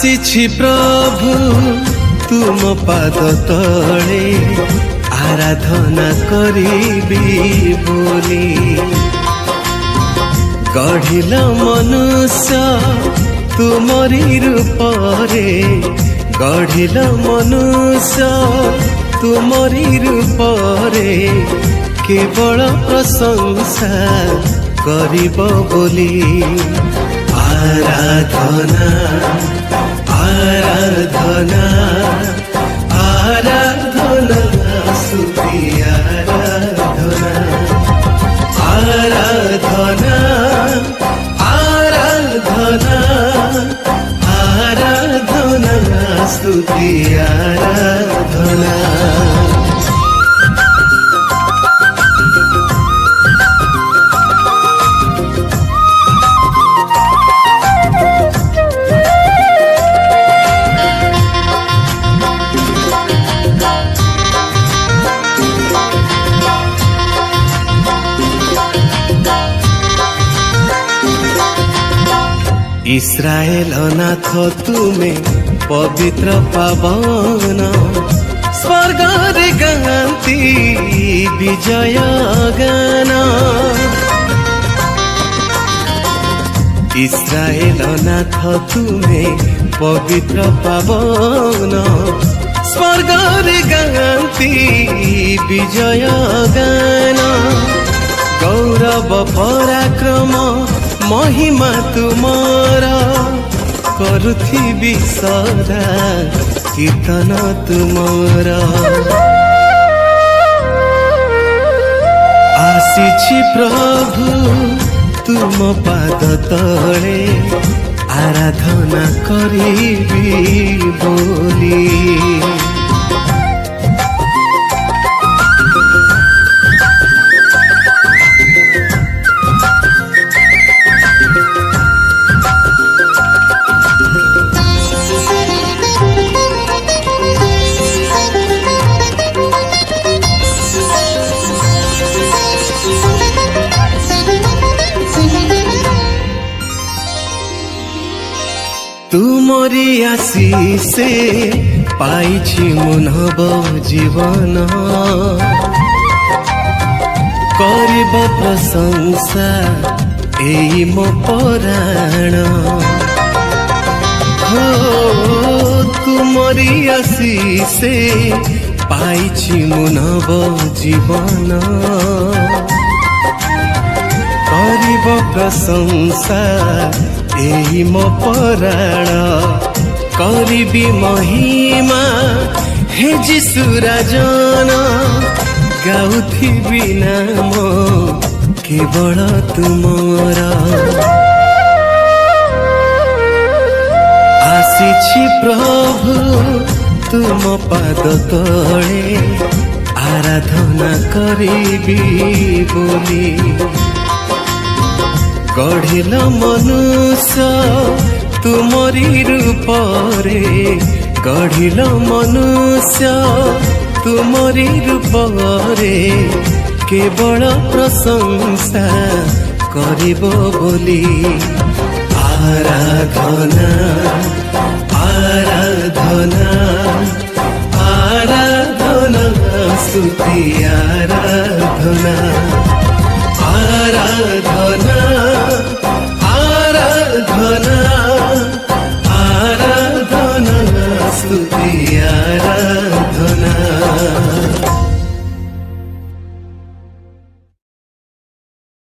आसीछि प्रभु तुम पाद तले आराधना करिबी बोली गढ़िल मनुष्य तुमरी रूपरे गढ़िल मनुष्य तुमरी रूपरे केवल प्रशंसा करिब बोली आराधना आराधना आराधना स्तुति आराधना आराधना आराधना आराधना स्तुति आराधना इस्राएल नाथ तुमे पवित्र पावन स्वर्ग रे गाती विजय गान इस्राएल नाथ तुमे पवित्र पावन स्वर्ग रे गाती विजय गान गौरव पराक्रम महिमा तुमार करुथिबी सदा कीर्तन तुमार आसीछि प्रभु तुम पाद तले आराधना करिबी बोली तुमरी आशीषे पाइछि मुनब जीवन करिब प्रशंसा एई मो पराण हो तुमरी आशीषे पाइछि मुनब जीवन करिब प्रशंसा एही मो पराण करिबी महिमा हे जीशु राजन गाउथिबी नाम केवल तुमर आसीछि प्रभु तुम पाद तले आराधना करिबी बोली गढ़िल मनुष्य तुमरी रूपरे गढ़िल मनुष्य तुमरी रूपरे केवल प्रशंसा करिब बोली आराधना आराधना आराधना स्तुति आराधना